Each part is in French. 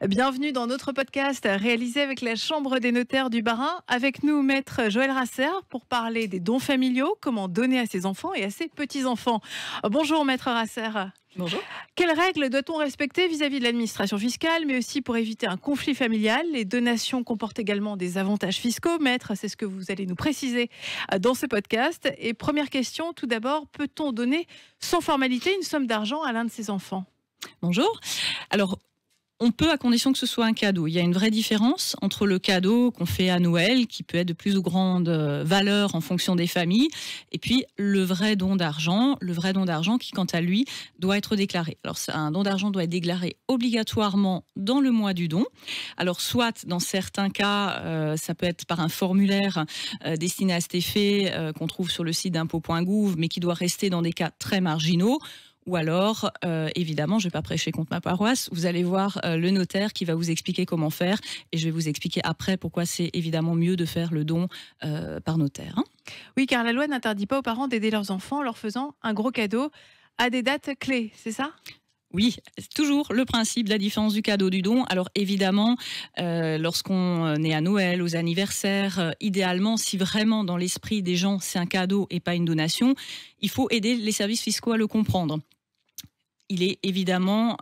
Bienvenue dans notre podcast réalisé avec la Chambre des notaires du Bas-Rhin. Avec nous, maître Joël Rasser, pour parler des dons familiaux, comment donner à ses enfants et à ses petits-enfants. Bonjour maître Rasser. Bonjour. Quelles règles doit-on respecter vis-à-vis de l'administration fiscale, mais aussi pour éviter un conflit familial? Les donations comportent également des avantages fiscaux. Maître, c'est ce que vous allez nous préciser dans ce podcast. Et première question, tout d'abord, peut-on donner sans formalité une somme d'argent à l'un de ses enfants? Bonjour. Alors, on peut à condition que ce soit un cadeau. Il y a une vraie différence entre le cadeau qu'on fait à Noël, qui peut être de plus ou grande valeur en fonction des familles, et puis le vrai don d'argent. Le vrai don d'argent qui, quant à lui, doit être déclaré. Alors, un don d'argent doit être déclaré obligatoirement dans le mois du don. Alors, soit dans certains cas, ça peut être par un formulaire destiné à cet effet qu'on trouve sur le site d'impôt.gouv, mais qui doit rester dans des cas très marginaux. Ou alors, évidemment, je ne vais pas prêcher contre ma paroisse, vous allez voir le notaire qui va vous expliquer comment faire et je vais vous expliquer après pourquoi c'est évidemment mieux de faire le don par notaire. Hein. Oui, car la loi n'interdit pas aux parents d'aider leurs enfants en leur faisant un gros cadeau à des dates clés, c'est ça? Oui, c'est toujours le principe de la différence du cadeau du don. Alors évidemment, lorsqu'on est à Noël, aux anniversaires, idéalement, si vraiment dans l'esprit des gens c'est un cadeau et pas une donation, il faut aider les services fiscaux à le comprendre. Il est évidemment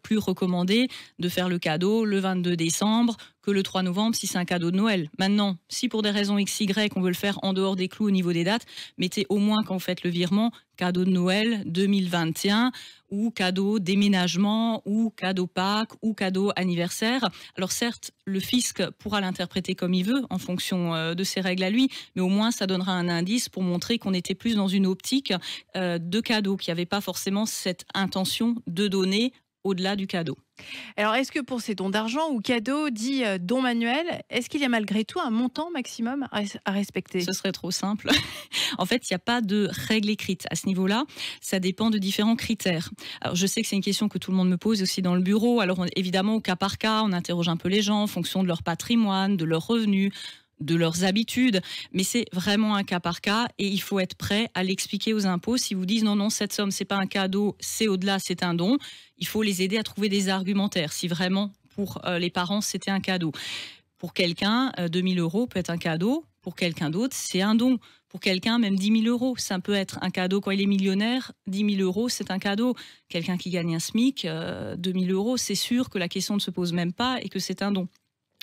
plus recommandé de faire le cadeau le 22 décembre que le 3 novembre si c'est un cadeau de Noël. Maintenant, si pour des raisons XY, on veut le faire en dehors des clous au niveau des dates, mettez au moins quand vous faites le virement, cadeau de Noël 2021 ou cadeau déménagement ou cadeau Pâques ou cadeau anniversaire. Alors certes, le fisc pourra l'interpréter comme il veut en fonction de ses règles à lui, mais au moins ça donnera un indice pour montrer qu'on était plus dans une optique de cadeau, qu'il n'y avait pas forcément cette intention de donner au-delà du cadeau. Alors, est-ce que pour ces dons d'argent ou cadeaux dits dons manuels, est-ce qu'il y a malgré tout un montant maximum à respecter? Ce serait trop simple. En fait, il n'y a pas de règle écrite à ce niveau-là. Ça dépend de différents critères. Alors, je sais que c'est une question que tout le monde me pose aussi dans le bureau. Alors, évidemment, au cas par cas, on interroge un peu les gens en fonction de leur patrimoine, de leurs revenus, de leurs habitudes, mais c'est vraiment un cas par cas et il faut être prêt à l'expliquer aux impôts. Si vous disent non, cette somme, c'est pas un cadeau, c'est au-delà, c'est un don, il faut les aider à trouver des argumentaires si vraiment pour les parents c'était un cadeau. Pour quelqu'un, 2 000 € peut être un cadeau, pour quelqu'un d'autre, c'est un don. Pour quelqu'un, même 10 000 €, ça peut être un cadeau. Quand il est millionnaire, 10 000 €, c'est un cadeau. Quelqu'un qui gagne un SMIC, 2 000 €, c'est sûr que la question ne se pose même pas et que c'est un don.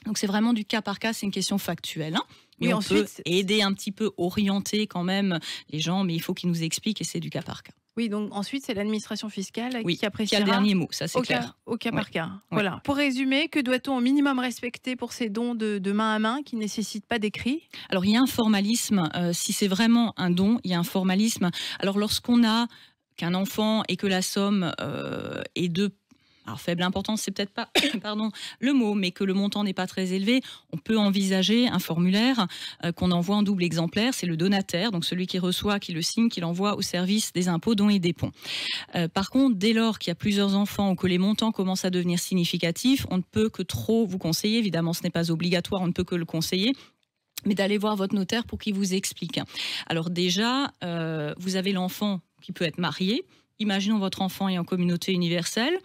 Donc c'est vraiment du cas par cas, c'est une question factuelle. Hein, mais oui, on peut aider un petit peu, orienter quand même les gens, mais il faut qu'ils nous expliquent et c'est du cas par cas. Oui, donc ensuite c'est l'administration fiscale qui appréciera. Qui a le dernier mot, ça c'est clair. Au cas par cas. Oui. Voilà. Pour résumer, que doit-on au minimum respecter pour ces dons de main à main qui ne nécessitent pas d'écrit? Alors il y a un formalisme, si c'est vraiment un don, il y a un formalisme. Alors lorsqu'on a qu'un enfant et que la somme est de faible importance, c'est peut-être pas pardon, le mot, mais que le montant n'est pas très élevé, on peut envisager un formulaire qu'on envoie en double exemplaire. C'est le donataire, donc celui qui reçoit, qui le signe, qui l'envoie au service des impôts, dons et dépôts. Par contre, dès lors qu'il y a plusieurs enfants ou que les montants commencent à devenir significatifs, on ne peut que trop vous conseiller, évidemment ce n'est pas obligatoire, on ne peut que le conseiller, mais d'aller voir votre notaire pour qu'il vous explique. Alors déjà, vous avez l'enfant qui peut être marié. Imaginons votre enfant est en communauté universelle.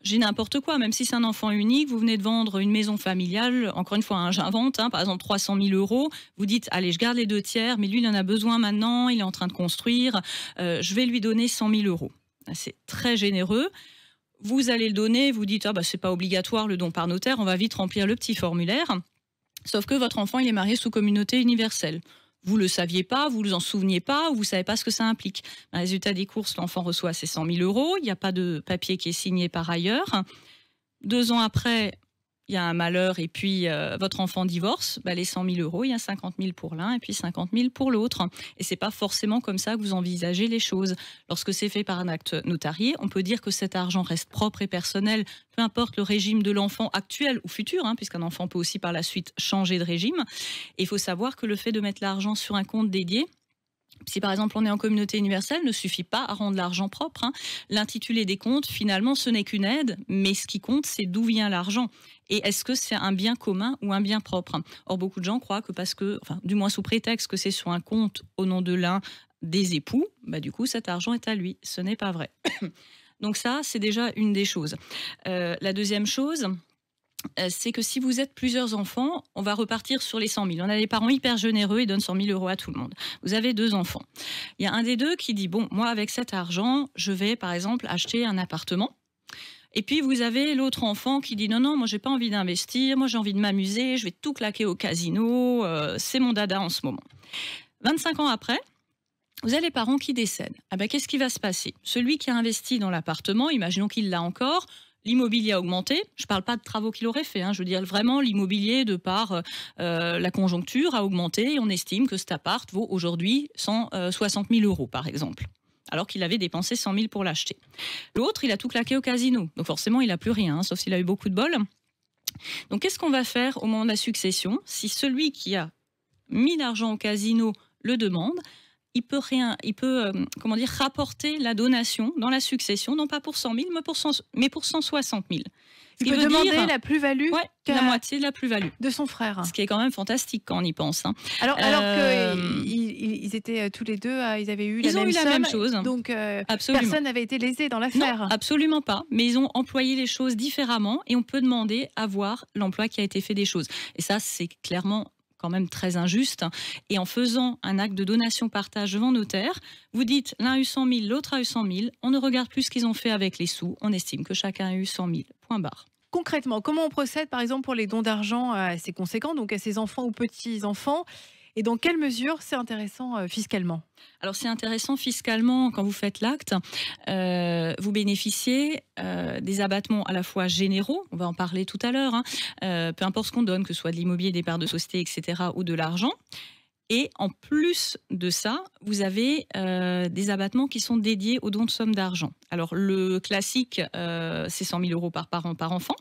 J'ai n'importe quoi, même si c'est un enfant unique, vous venez de vendre une maison familiale, encore une fois, hein, j'invente, par exemple 300 000 €, vous dites, allez, je garde les 2 tiers, mais lui, il en a besoin maintenant, il est en train de construire, je vais lui donner 100 000 €. C'est très généreux. Vous allez le donner, vous dites, c'est pas obligatoire le don par notaire, on va vite remplir le petit formulaire. Sauf que votre enfant, il est marié sous communauté universelle. Vous ne le saviez pas, vous ne vous en souveniez pas, ou vous ne savez pas ce que ça implique. Résultat des courses, l'enfant reçoit ses 100 000 €, il n'y a pas de papier qui est signé par ailleurs. 2 ans après, il y a un malheur et puis votre enfant divorce, les 100 000 €, il y a 50 000 pour l'un et puis 50 000 pour l'autre. Et c'est pas forcément comme ça que vous envisagez les choses. Lorsque c'est fait par un acte notarié, on peut dire que cet argent reste propre et personnel, peu importe le régime de l'enfant actuel ou futur, puisqu'un enfant peut aussi par la suite changer de régime. Et il faut savoir que le fait de mettre l'argent sur un compte dédié, si par exemple on est en communauté universelle, ne suffit pas à rendre l'argent propre. L'intitulé des comptes, finalement, ce n'est qu'une aide, mais ce qui compte, c'est d'où vient l'argent. Et est-ce que c'est un bien commun ou un bien propre? Or, beaucoup de gens croient que parce que, du moins sous prétexte que c'est sur un compte au nom de l'un des époux, du coup, cet argent est à lui. Ce n'est pas vrai. Donc ça, c'est déjà une des choses. La deuxième chose, c'est que si vous êtes plusieurs enfants, on va repartir sur les 100 000. On a des parents hyper généreux, ils donnent 100 000 euros à tout le monde. Vous avez 2 enfants. Il y a un des deux qui dit, bon, moi, avec cet argent, je vais, par exemple, acheter un appartement. Et puis, vous avez l'autre enfant qui dit, non, non, moi, j'ai pas envie d'investir, moi, j'ai envie de m'amuser, je vais tout claquer au casino, c'est mon dada en ce moment. 25 ans après, vous avez les parents qui décèdent. Ah ben, qu'est-ce qui va se passer? Celui qui a investi dans l'appartement, imaginons qu'il l'a encore, l'immobilier a augmenté. Je ne parle pas de travaux qu'il aurait fait. Je veux dire vraiment l'immobilier de par la conjoncture a augmenté et on estime que cet appart vaut aujourd'hui 160 000 euros par exemple. Alors qu'il avait dépensé 100 000 pour l'acheter. L'autre, il a tout claqué au casino. Donc forcément, il n'a plus rien, sauf s'il a eu beaucoup de bol. Donc qu'est-ce qu'on va faire au moment de la succession? Si celui qui a mis l'argent au casino le demande, il peut rapporter la donation dans la succession, non pas pour 100 000, mais pour 160 000. Il peut demander la plus-value, la moitié de la plus-value de son frère. Ce qui est quand même fantastique quand on y pense. Alors qu'ils étaient tous les deux, ils avaient eu la même chose. Donc personne n'avait été lésé dans l'affaire. Non, absolument pas. Mais ils ont employé les choses différemment et on peut demander à voir l'emploi qui a été fait des choses. Et ça, c'est clairement quand même très injuste. Et en faisant un acte de donation-partage devant notaire, vous dites l'un a eu 100 000, l'autre a eu 100 000. On ne regarde plus ce qu'ils ont fait avec les sous. On estime que chacun a eu 100 000. Point barre. Concrètement, comment on procède par exemple pour les dons d'argent assez conséquents, donc à ses enfants ou petits-enfants? Et dans quelle mesure c'est intéressant fiscalement? Alors c'est intéressant fiscalement quand vous faites l'acte. Vous bénéficiez des abattements à la fois généraux, on va en parler tout à l'heure, peu importe ce qu'on donne, que ce soit de l'immobilier, des parts de société, etc. ou de l'argent. Et en plus de ça, vous avez des abattements qui sont dédiés aux dons de sommes d'argent. Alors le classique, c'est 100 000 euros par parent, par enfant.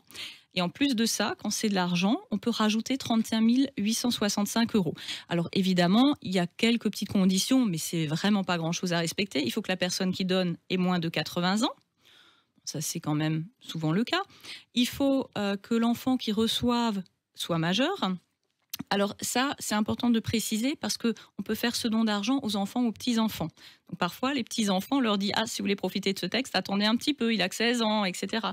Et en plus de ça, quand c'est de l'argent, on peut rajouter 31 865 euros. Alors évidemment, il y a quelques petites conditions, mais c'est vraiment pas grand-chose à respecter. Il faut que la personne qui donne ait moins de 80 ans. Ça, c'est quand même souvent le cas. Il faut que l'enfant qui reçoive soit majeur. Alors ça, c'est important de préciser parce qu'on peut faire ce don d'argent aux enfants ou aux petits-enfants. Donc parfois, les petits-enfants, on leur dit « Ah, si vous voulez profiter de ce texte, attendez un petit peu, il a que 16 ans, etc. »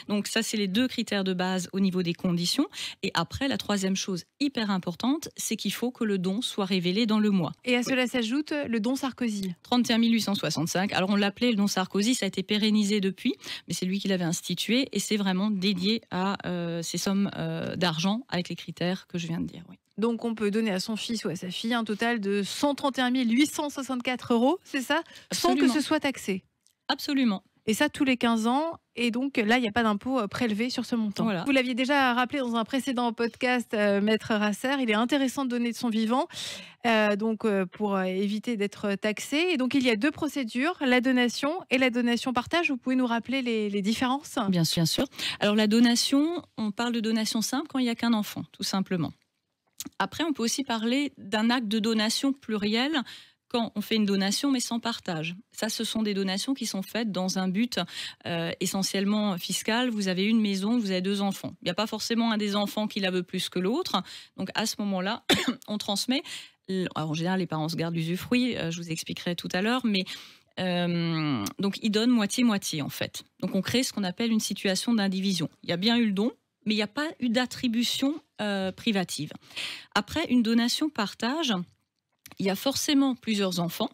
Donc ça, c'est les 2 critères de base au niveau des conditions. Et après, la troisième chose hyper importante, c'est qu'il faut que le don soit révélé dans le mois. Et à cela s'ajoute le don Sarkozy. 31 865. Alors on l'appelait le don Sarkozy, ça a été pérennisé depuis, mais c'est lui qui l'avait institué et c'est vraiment dédié à ces sommes d'argent avec les critères que je viens de dire. Oui. Donc on peut donner à son fils ou à sa fille un total de 131 864 euros, c'est ça? Absolument. Sans que ce soit taxé. Absolument. Et ça tous les 15 ans. Et donc là, il n'y a pas d'impôt prélevé sur ce montant. Voilà. Vous l'aviez déjà rappelé dans un précédent podcast, Maître Rasser, il est intéressant de donner de son vivant pour éviter d'être taxé. Et donc il y a 2 procédures, la donation et la donation-partage. Vous pouvez nous rappeler les différences? Bien sûr. Alors la donation, on parle de donation simple quand il n'y a qu'un enfant, tout simplement. Après, on peut aussi parler d'un acte de donation pluriel quand on fait une donation mais sans partage. Ça, ce sont des donations qui sont faites dans un but essentiellement fiscal. Vous avez une maison, vous avez 2 enfants. Il n'y a pas forcément un des enfants qui la veut plus que l'autre. Donc à ce moment-là, on transmet. Alors, en général, les parents se gardent l'usufruit, je vous expliquerai tout à l'heure, mais donc ils donnent moitié-moitié en fait. Donc on crée ce qu'on appelle une situation d'indivision. Il y a bien eu le don, mais il n'y a pas eu d'attribution privative. Après, une donation-partage, il y a forcément plusieurs enfants.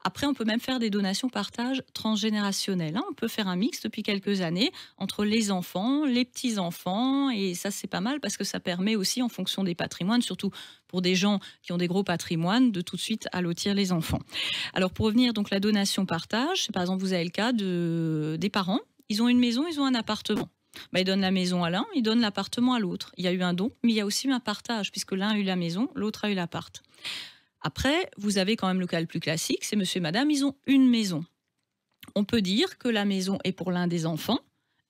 Après, on peut même faire des donations-partage transgénérationnelles. On peut faire un mix depuis quelques années entre les enfants, les petits-enfants, et ça, c'est pas mal parce que ça permet aussi, en fonction des patrimoines, surtout pour des gens qui ont des gros patrimoines, de tout de suite allotir les enfants. Alors, pour revenir donc la donation-partage, par exemple, vous avez le cas des parents. Ils ont une maison, ils ont un appartement. Ils donnent la maison à l'un, ils donnent l'appartement à l'autre. Il y a eu un don, mais il y a aussi eu un partage, puisque l'un a eu la maison, l'autre a eu l'appart. Après, vous avez quand même le cas le plus classique, c'est monsieur et madame, ils ont une maison. On peut dire que la maison est pour l'un des enfants,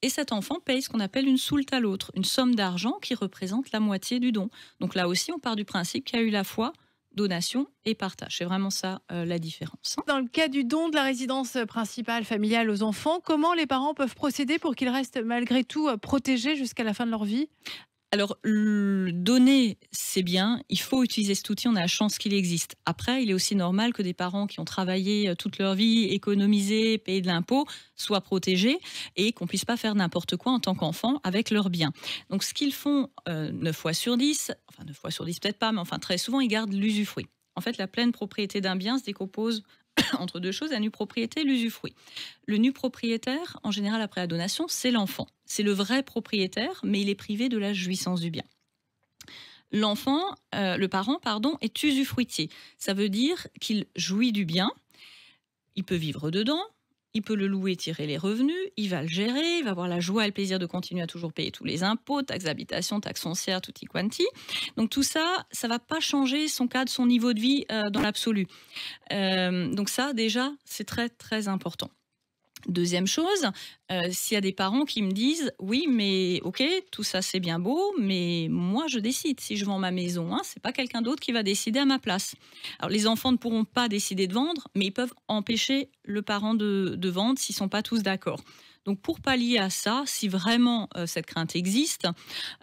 et cet enfant paye ce qu'on appelle une soulte à l'autre, une somme d'argent qui représente la moitié du don. Donc là aussi, on part du principe qu'il y a eu la fois donation et partage. C'est vraiment ça la différence. Dans le cas du don de la résidence principale familiale aux enfants, comment les parents peuvent procéder pour qu'ils restent malgré tout protégés jusqu'à la fin de leur vie? Alors, donner, c'est bien. Il faut utiliser cet outil. On a la chance qu'il existe. Après, il est aussi normal que des parents qui ont travaillé toute leur vie, économisé, payé de l'impôt, soient protégés et qu'on puisse pas faire n'importe quoi en tant qu'enfant avec leurs biens. Donc, ce qu'ils font 9 fois sur 10, enfin 9 fois sur 10 peut-être pas, mais enfin très souvent, ils gardent l'usufruit. En fait, la pleine propriété d'un bien se décompose entre deux choses, la nue propriété et l'usufruit. Le nu propriétaire, en général après la donation, c'est l'enfant. C'est le vrai propriétaire, mais il est privé de la jouissance du bien. L'enfant, le parent, pardon, est usufruitier. Ça veut dire qu'il jouit du bien, il peut vivre dedans, il peut le louer, tirer les revenus, il va le gérer, il va avoir la joie et le plaisir de continuer à toujours payer tous les impôts, taxes d'habitation, taxes foncières, tutti quanti. Donc tout ça, ça va pas changer son cadre, son niveau de vie dans l'absolu. Donc ça, déjà, c'est très très important. Deuxième chose, s'il y a des parents qui me disent oui, mais ok, tout ça c'est bien beau, mais moi je décide. Si je vends ma maison, hein, c'est pas quelqu'un d'autre qui va décider à ma place. Alors les enfants ne pourront pas décider de vendre, mais ils peuvent empêcher le parent de vendre s'ils sont pas tous d'accord. Donc pour pallier à ça, si vraiment cette crainte existe,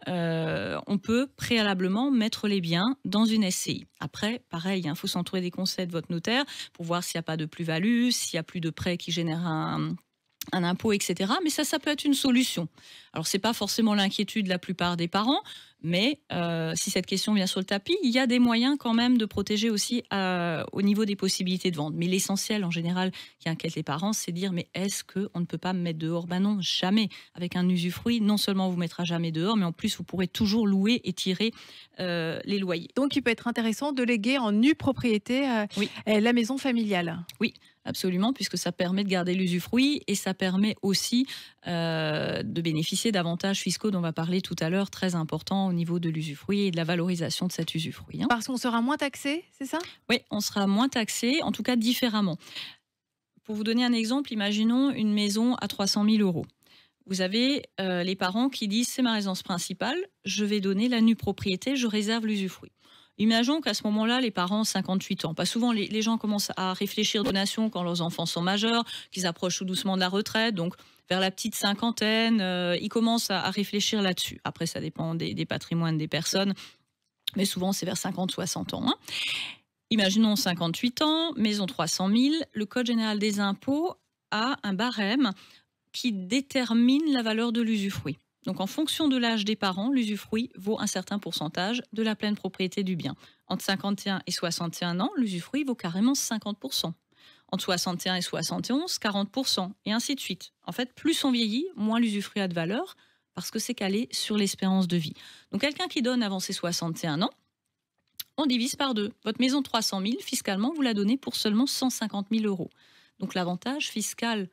on peut préalablement mettre les biens dans une SCI. Après, pareil, il faut s'entourer des conseils de votre notaire pour voir s'il n'y a pas de plus-value, s'il n'y a plus de prêt qui génère un impôt, etc. Mais ça peut être une solution. Alors, ce n'est pas forcément l'inquiétude de la plupart des parents, mais si cette question vient sur le tapis, il y a des moyens quand même de protéger aussi au niveau des possibilités de vente. Mais l'essentiel, en général, qui inquiète les parents, c'est de dire, mais est-ce qu'on ne peut pas me mettre dehors? Ben non, jamais. Avec un usufruit, non seulement on vous mettra jamais dehors, mais en plus, vous pourrez toujours louer et tirer les loyers. Donc, il peut être intéressant de léguer en nue propriété Oui. La maison familiale. Oui, absolument, puisque ça permet de garder l'usufruit et ça permet aussi de bénéficier d'avantages fiscaux dont on va parler tout à l'heure, très importants au niveau de l'usufruit et de la valorisation de cet usufruit. Parce qu'on sera moins taxé, c'est ça? Oui, on sera moins taxé, en tout cas différemment. Pour vous donner un exemple, imaginons une maison à 300 000 euros. Vous avez les parents qui disent c'est ma résidence principale, je vais donner la nue propriété, je réserve l'usufruit. Imaginons qu'à ce moment-là, les parents ont 58 ans. Pas souvent, les gens commencent à réfléchir aux donations quand leurs enfants sont majeurs, qu'ils approchent tout doucement de la retraite. Donc, vers la petite cinquantaine, ils commencent à réfléchir là-dessus. Après, ça dépend des patrimoines des personnes, mais souvent, c'est vers 50-60 ans. Imaginons 58 ans, maison 300 000. Le Code général des impôts a un barème qui détermine la valeur de l'usufruit. Donc, en fonction de l'âge des parents, l'usufruit vaut un certain pourcentage de la pleine propriété du bien. Entre 51 et 61 ans, l'usufruit vaut carrément 50%. Entre 61 et 71, 40%, et ainsi de suite. En fait, plus on vieillit, moins l'usufruit a de valeur, parce que c'est calé sur l'espérance de vie. Donc, quelqu'un qui donne avant ses 61 ans, on divise par 2. Votre maison de 300 000, fiscalement, vous la donnez pour seulement 150 000 euros. Donc, l'avantage fiscal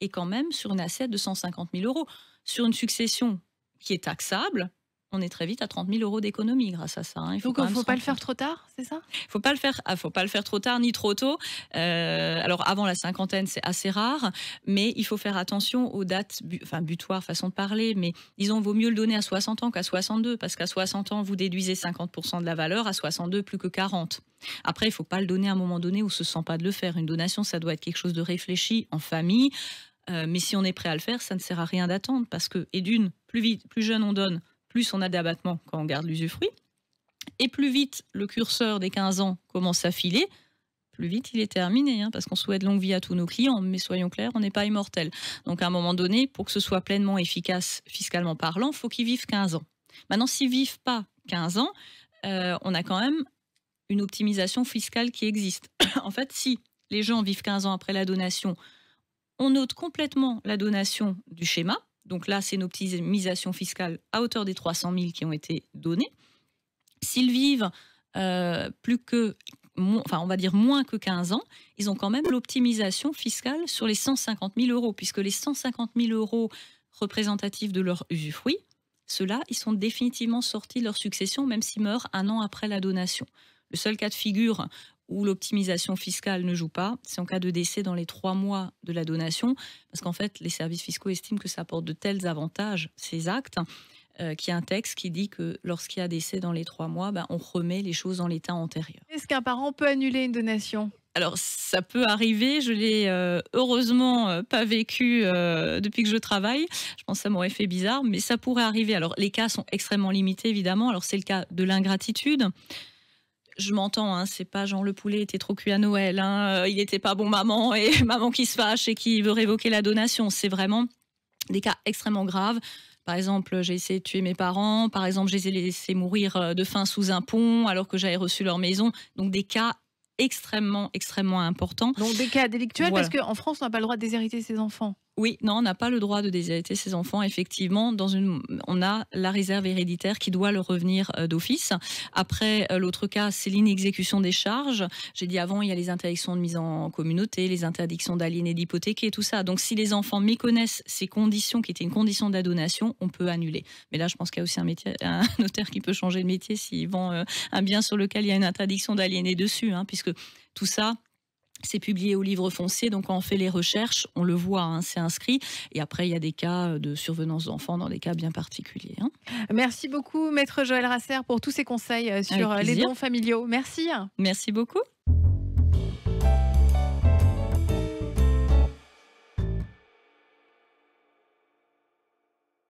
est quand même sur une assiette de 150 000 euros. Sur une succession qui est taxable, on est très vite à 30 000 euros d'économie grâce à ça. Donc il ne faut pas le faire trop tard, c'est ça? Il ne faut pas le faire trop tard ni trop tôt. Alors avant la cinquantaine, c'est assez rare, mais il faut faire attention aux dates, butoirs, façon de parler, mais disons, vaut mieux le donner à 60 ans qu'à 62, parce qu'à 60 ans, vous déduisez 50% de la valeur, à 62, plus que 40. Après, il ne faut pas le donner à un moment donné où on ne se sent pas de le faire. Une donation, ça doit être quelque chose de réfléchi, en famille. Mais si on est prêt à le faire, ça ne sert à rien d'attendre parce que, et d'une, plus vite, plus jeune on donne, plus on a d'abattement quand on garde l'usufruit. Et plus vite le curseur des 15 ans commence à filer, plus vite il est terminé. Parce qu'on souhaite longue vie à tous nos clients, mais soyons clairs, on n'est pas immortel. Donc à un moment donné, pour que ce soit pleinement efficace fiscalement parlant, il faut qu'ils vivent 15 ans. Maintenant, s'ils ne vivent pas 15 ans, on a quand même une optimisation fiscale qui existe. En fait, si les gens vivent 15 ans après la donation, on ôte complètement la donation du schéma. Donc là, c'est une optimisation fiscale à hauteur des 300 000 qui ont été donnés. S'ils vivent on va dire moins que 15 ans, ils ont quand même l'optimisation fiscale sur les 150 000 euros, puisque les 150 000 euros représentatifs de leur usufruit, ceux-là, ils sont définitivement sortis de leur succession, même s'ils meurent un an après la donation. Le seul cas de figure où l'optimisation fiscale ne joue pas, c'est en cas de décès dans les 3 mois de la donation, parce qu'en fait, les services fiscaux estiment que ça apporte de tels avantages, ces actes, qu'il y a un texte qui dit que lorsqu'il y a décès dans les 3 mois, on remet les choses dans l'état antérieur. Est-ce qu'un parent peut annuler une donation? Alors, ça peut arriver. Je l'ai heureusement pas vécu depuis que je travaille. Je pense que ça m'aurait fait bizarre, mais ça pourrait arriver. Alors, les cas sont extrêmement limités, évidemment. Alors, c'est le cas de l'ingratitude. Je m'entends, hein, c'est pas Jean le poulet était trop cuit à Noël. Hein, il n'était pas bon maman et maman qui se fâche et qui veut révoquer la donation. C'est vraiment des cas extrêmement graves. Par exemple, j'ai essayé de tuer mes parents. Par exemple, je les ai laissés mourir de faim sous un pont alors que j'avais reçu leur maison. Donc des cas extrêmement, extrêmement importants. Donc des cas délictuels, Voilà. parce qu'en France, on n'a pas le droit de déshériter ses enfants. Oui, non, on n'a pas le droit de déshériter ses enfants. Effectivement, on a la réserve héréditaire qui doit leur revenir d'office. Après, l'autre cas, c'est l'inexécution des charges. J'ai dit avant, il y a les interdictions de mise en communauté, les interdictions d'aliéner, d'hypothéquer, tout ça. Donc, si les enfants méconnaissent ces conditions qui étaient une condition de la donation, on peut annuler. Mais là, je pense qu'il y a aussi un notaire qui peut changer de métier s'il vend un bien sur lequel il y a une interdiction d'aliéner dessus, hein, puisque tout ça, c'est publié au livre foncier, donc quand on fait les recherches, on le voit, hein, c'est inscrit. Et après, il y a des cas de survenance d'enfants dans des cas bien particuliers. Hein. Merci beaucoup, Maître Joëlle Rasser, pour tous ces conseils sur les dons familiaux. Merci. Merci beaucoup.